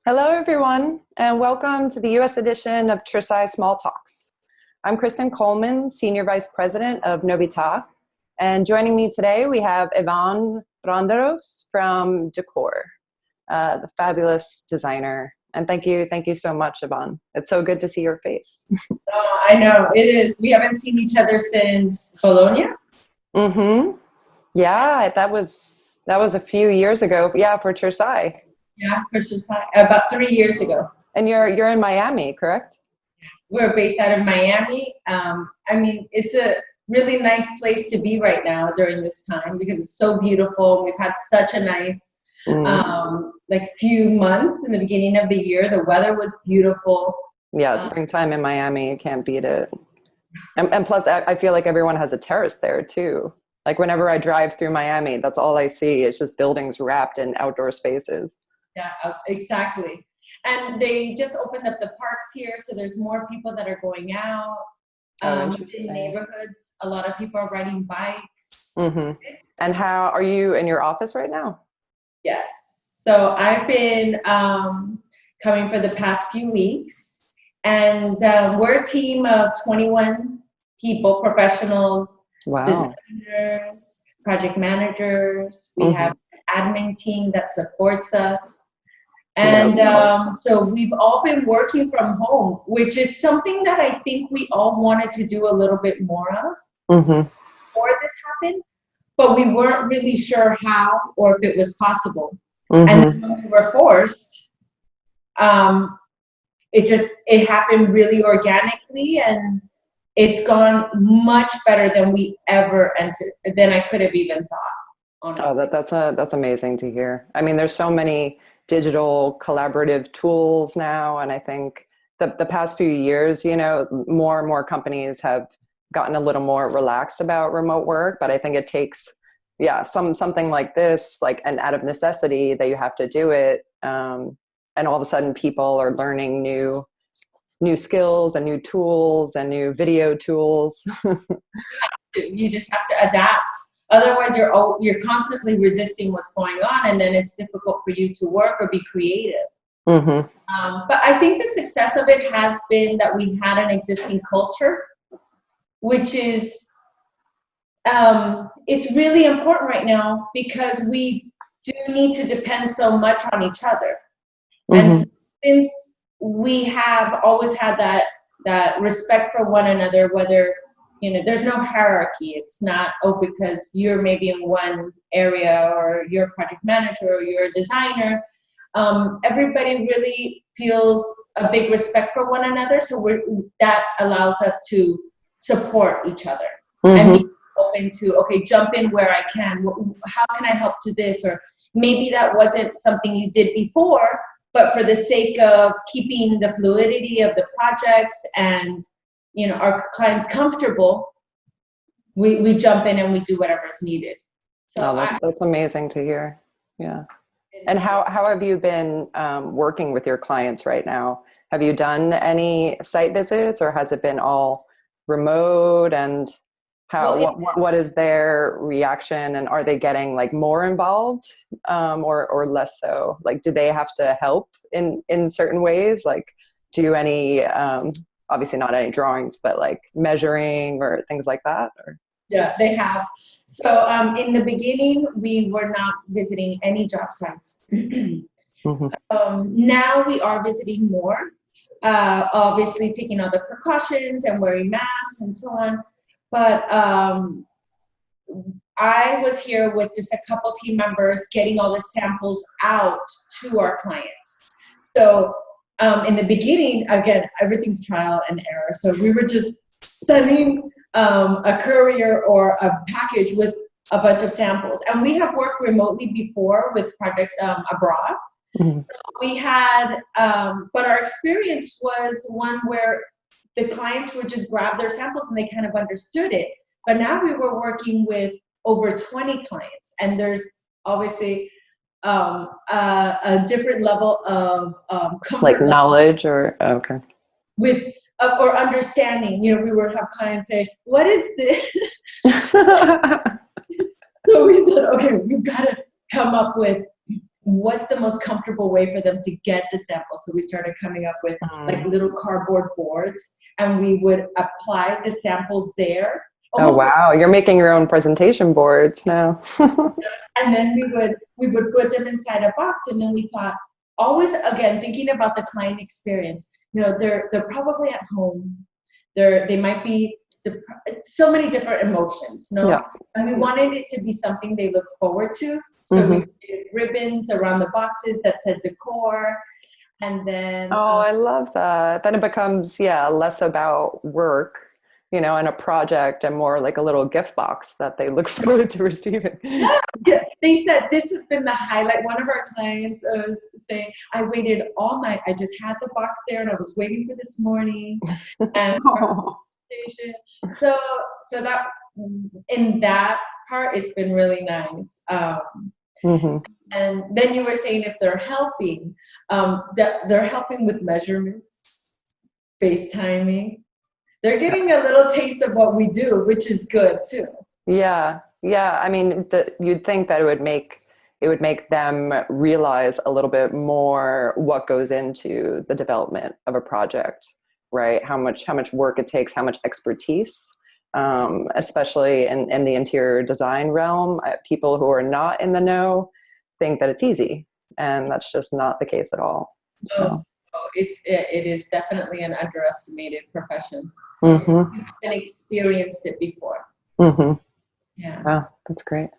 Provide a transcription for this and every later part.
Hello, everyone, and welcome to the U.S. edition of Cersaie Small Talks. I'm Kristen Coleman, Senior Vice President of Novita, and joining me today we have Ivonne Ronderos from DKOR, the fabulous designer. And thank you so much, Ivonne. It's so good to see your face. Oh, I know, it is. We haven't seen each other since Bologna. Mm-hmm. Yeah, that was a few years ago. Yeah, for Cersaie. Yeah, Christmas time, about 3 years ago. And you're in Miami, correct? We're based out of Miami. It's a really nice place to be right now during this time because it's so beautiful. We've had such a nice few months in the beginning of the year. The weather was beautiful. Yeah, springtime in Miami, you can't beat it. And plus, I feel like everyone has a terrace there too. Like whenever I drive through Miami, that's all I see. It's just buildings wrapped in outdoor spaces. Yeah, exactly. And they just opened up the parks here, so there's more people that are going out. In neighborhoods, a lot of people are riding bikes. Mm-hmm. And how are you in your office right now? Yes. So I've been coming for the past few weeks, and we're a team of 21 people, professionals, designers, project managers. We have an admin team that supports us. And so we've all been working from home, which is something that I think we all wanted to do a little bit more of before this happened, but we weren't really sure how or if it was possible. And then when we were forced, it happened really organically, and it's gone much better than than I could have even thought, honestly. Oh, that's amazing to hear. I mean, there's so many digital collaborative tools now, and I think the past few years, more and more companies have gotten a little more relaxed about remote work, but I think it takes something like this, like an out of necessity that you have to do it, and all of a sudden people are learning new skills and new tools and new video tools. You just have to adapt. Otherwise, you're constantly resisting what's going on, and then it's difficult for you to work or be creative. But I think the success of it has been that we had an existing culture, which is it's really important right now because we do need to depend so much on each other. And so since we have always had that respect for one another, whether there's no hierarchy. It's not, because you're maybe in one area or you're a project manager or you're a designer. Everybody really feels a big respect for one another. So that allows us to support each other and be open to, jump in where I can. How can I help to this? Or maybe that wasn't something you did before, but for the sake of keeping the fluidity of the projects and our clients comfortable, we jump in and we do whatever's needed. So that's amazing to hear. Yeah. And how have you been working with your clients right now? Have you done any site visits, or has it been all remote? And what is their reaction? And are they getting like more involved or less so? Like, do they have to help in certain ways? Like, do any obviously not any drawings, but like measuring or things like that? Or? Yeah, they have. So in the beginning, we were not visiting any job sites. Now we are visiting more, obviously taking all the precautions and wearing masks and so on. But I was here with just a couple team members getting all the samples out to our clients. So in the beginning, again, everything's trial and error. So we were just sending a courier or a package with a bunch of samples. And we have worked remotely before with projects abroad. So we had, but our experience was one where the clients would just grab their samples and they kind of understood it. But now we were working with over 20 clients, and there's obviously a different level of comfort, like knowledge or with or understanding. We would have clients say, "What is this?" So we said, "Okay, we've got to come up with what's the most comfortable way for them to get the sample. So we started coming up with like little cardboard boards, and we would apply the samples there. Oh, wow. You're making your own presentation boards now. And then we would put them inside a box. And then we thought, always, again, thinking about the client experience, you know, they're probably at home. They might be so many different emotions, you know? Yeah. And we wanted it to be something they look forward to. So we did ribbons around the boxes that said DKOR. And then I love that. Then it becomes less about work, you know, and a project, and more like a little gift box that they look forward to receiving. Yeah. They said this has been the highlight. One of our clients was saying, I waited all night. I just had the box there and I was waiting for this morning. And so that in that part, it's been really nice. And then you were saying if they're helping, they're helping with measurements, FaceTiming. They're getting a little taste of what we do, which is good too. Yeah. I mean, you'd think that it would make them realize a little bit more what goes into the development of a project, right? How much work it takes, how much expertise, especially in the interior design realm. People who are not in the know think that it's easy, and that's just not the case at all. So. It is definitely an underestimated profession. And experienced it before. Yeah. Wow, that's great.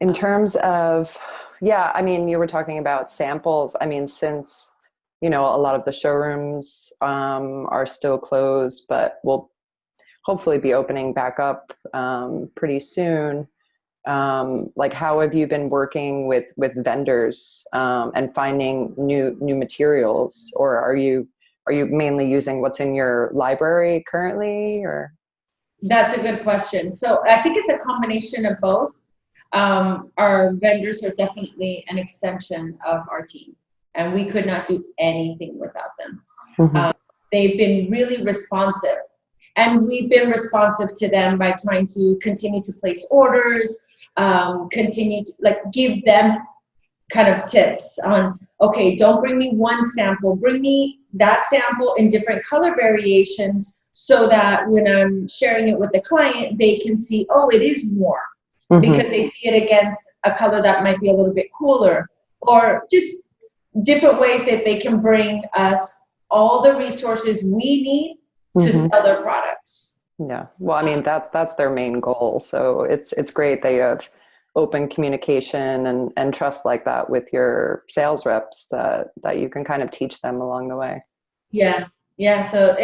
In terms of, I mean, you were talking about samples. I mean, since, you know, a lot of the showrooms are still closed, but will hopefully be opening back up pretty soon. Like, how have you been working with vendors and finding new materials, or are you mainly using what's in your library currently, or? That's a good question. So I think it's a combination of both. Our vendors are definitely an extension of our team, and we could not do anything without them. They've been really responsive, and we've been responsive to them by trying to continue to place orders, continue to give them kind of tips on, okay, don't bring me one sample, bring me that sample in different color variations, so that when I'm sharing it with the client, they can see, oh, it is warm, because they see it against a color that might be a little bit cooler, or just different ways that they can bring us all the resources we need to sell their products. Yeah, well, I mean, that's their main goal. So it's great that you have open communication and trust like that with your sales reps, that you can kind of teach them along the way. Yeah. So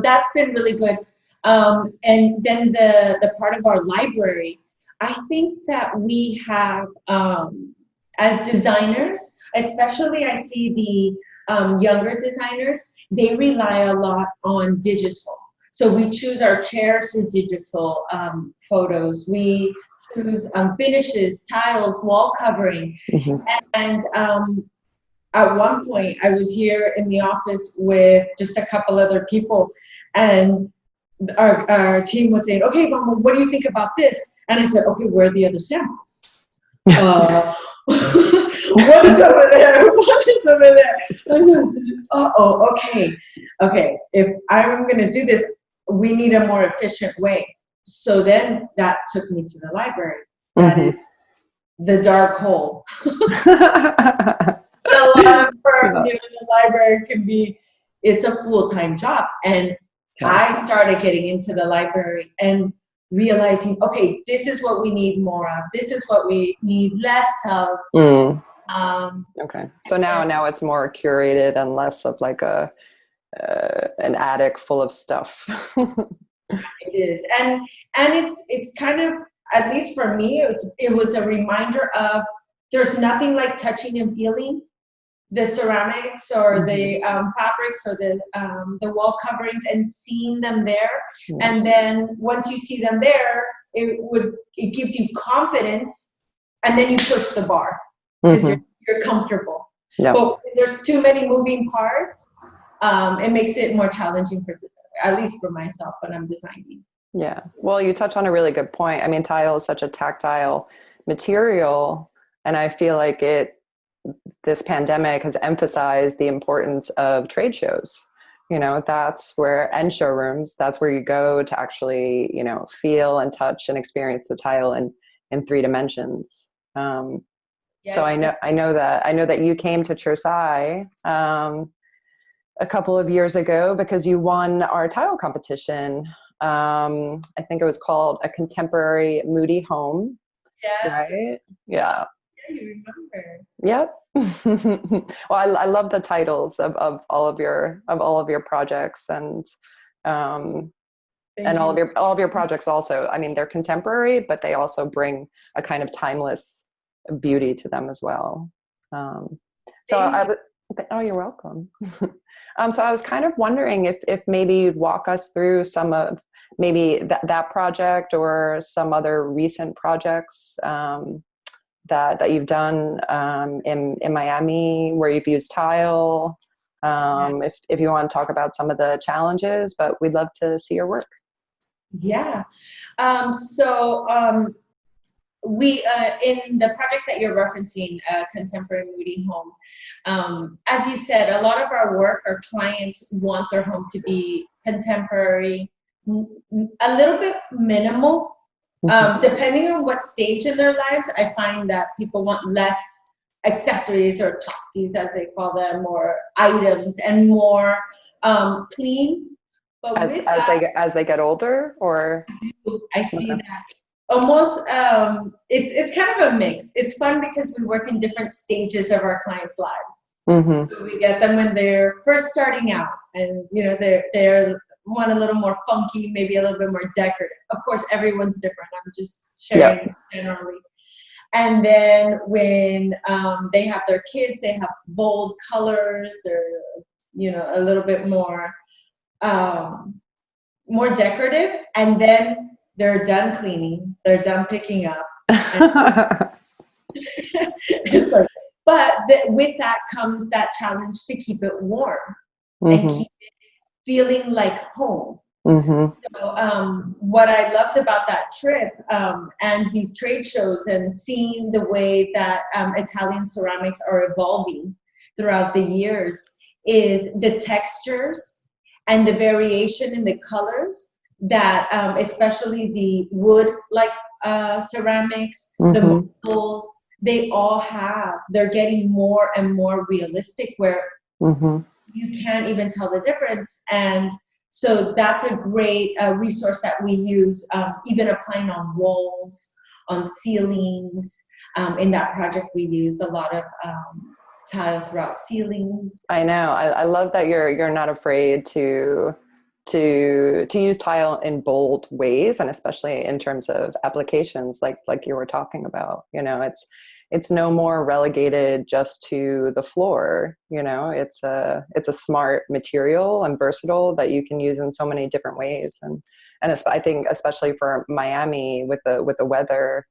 that's been really good. And then the part of our library, I think that we have, as designers, especially I see the younger designers, they rely a lot on digital. So we choose our chairs through digital photos. We choose finishes, tiles, wall covering. And at one point, I was here in the office with just a couple other people, and our team was saying, okay, Mama, what do you think about this? And I said, okay, where are the other samples? What is over there? What is over there? Okay. If I'm going to do this, we need a more efficient way. So then that took me to the library. That is the dark hole. A lot of firms, you know, the library can be, it's a full-time job. And I started getting into the library and realizing, okay, this is what we need more of. This is what we need less of. Okay. So now it's more curated and less of like an attic full of stuff. It is. And it's kind of, at least for me, it was a reminder of, there's nothing like touching and feeling the ceramics or the fabrics or the wall coverings and seeing them there. And then once you see them there, it gives you confidence, and then you push the bar because you're comfortable. But when there's too many moving parts, it makes it more challenging, at least for myself when I'm designing. Yeah. Well, you touch on a really good point. I mean, tile is such a tactile material, and I feel like this pandemic has emphasized the importance of trade shows. That's where, and showrooms, that's where you go to actually, feel and touch and experience the tile in 3 dimensions. Yes. So I know that you came to Cersaie a couple of years ago because you won our tile competition. I think it was called A Contemporary Moody Home. Yes. Right? Yeah. Yeah, you remember. Yep. Well, I love the titles of all of your projects, and all of your projects also. I mean, they're contemporary, but they also bring a kind of timeless beauty to them as well. Oh, you're welcome. So I was kind of wondering if maybe you'd walk us through some of maybe that project or some other recent projects that you've done in Miami where you've used tile. If you want to talk about some of the challenges, but we'd love to see your work. Yeah. We in the project that you're referencing, Contemporary Moody Home, as you said, a lot of our work, our clients want their home to be contemporary, a little bit minimal. Depending on what stage in their lives, I find that people want less accessories or tchotchkes, as they call them, or items, and more clean. But as they get older, or I see that almost. It's kind of a mix. It's fun because we work in different stages of our clients' lives. So we get them when they're first starting out, and they're one a little more funky, maybe a little bit more decorative. Of course, everyone's different. I'm just sharing generally. And then when they have their kids, they have bold colors. They're a little bit more decorative. And then they're done cleaning. They're done picking up. It's like, but with that comes that challenge to keep it warm and keep it feeling like home. So what I loved about that trip and these trade shows and seeing the way that Italian ceramics are evolving throughout the years is the textures and the variation in the colors that especially the wood-like ceramics, the marbles, they all have. They're getting more and more realistic where you can't even tell the difference. And so that's a great resource that we use, even applying on walls, on ceilings. In that project, we used a lot of tile throughout ceilings. I know. I love that you're not afraid to use tile in bold ways, and especially in terms of applications like you were talking about. It's no more relegated just to the floor. It's a smart material and versatile that you can use in so many different ways. And I think especially for Miami with the weather,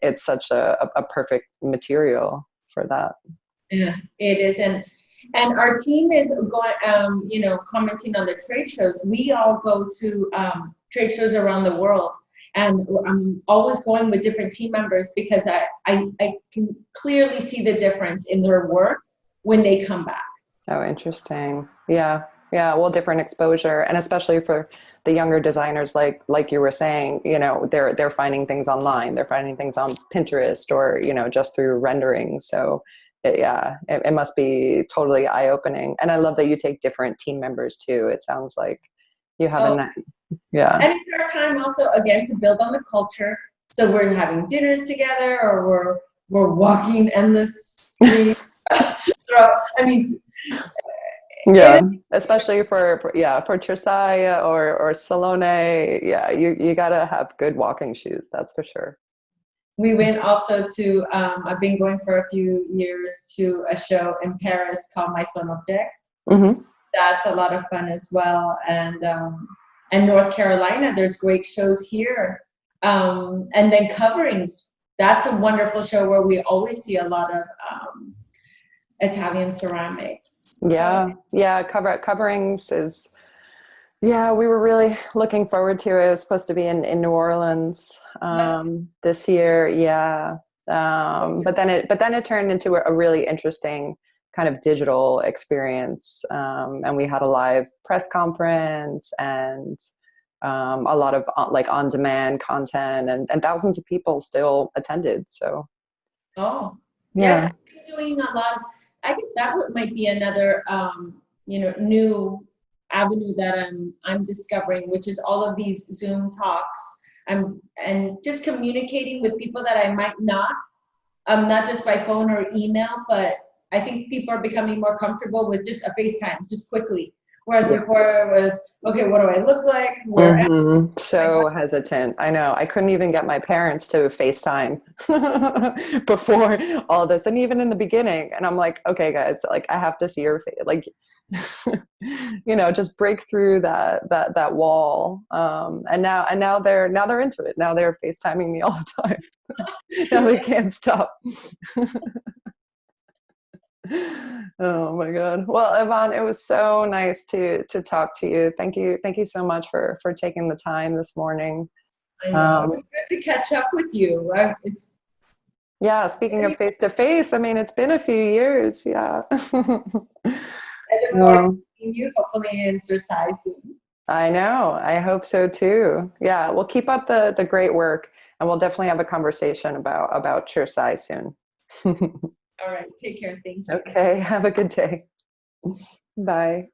it's such a perfect material for that. Yeah, it is. And our team is going, commenting on the trade shows. We all go to trade shows around the world. And I'm always going with different team members because I can clearly see the difference in their work when they come back. Oh, interesting. Yeah. Well, different exposure, and especially for the younger designers, like you were saying, they're finding things online, they're finding things on Pinterest, or just through rendering. So, it must be totally eye-opening. And I love that you take different team members too. It sounds like you have Yeah. And it's our time also, again, to build on the culture. So we're having dinners together, or we're walking endlessly throughout. I mean, especially for Cersaie or Salone. Yeah, you gotta have good walking shoes. That's for sure. We went also to, I've been going for a few years to a show in Paris called My Son Object. That's a lot of fun as well. And North Carolina, there's great shows here. And then coverings, that's a wonderful show where we always see a lot of Italian ceramics. Coverings is, we were really looking forward to it. It was supposed to be in New Orleans this year. But then it turned into a really interesting kind of digital experience. And we had a live press conference and a lot of like on-demand content, and thousands of people still attended. So, oh, yeah. yes, I'm doing a lot. I guess might be another, new avenue that I'm discovering, which is all of these Zoom talks. And just communicating with people that I might not just by phone or email, but I think people are becoming more comfortable with just a FaceTime, just quickly. Whereas before it was, okay, what do I look like? Where am I? So hesitant. I know. I couldn't even get my parents to FaceTime before all this, and even in the beginning. And I'm like, okay, guys, like I have to see your face, like, just break through that wall. And now they're into it. Now they're FaceTiming me all the time. Now they can't stop. Oh my God. Well, Ivonne, it was so nice to talk to you. Thank you so much for taking the time this morning. I know. It was good to catch up with you. Yeah, speaking of face to face, I mean, it's been a few years. Yeah. I look forward to seeing you hopefully in Cersaie soon. I know. I hope so too. Yeah, we'll keep up the great work, and we'll definitely have a conversation about Cersaie soon. All right. Take care. Thank you. Okay. Have a good day. Bye.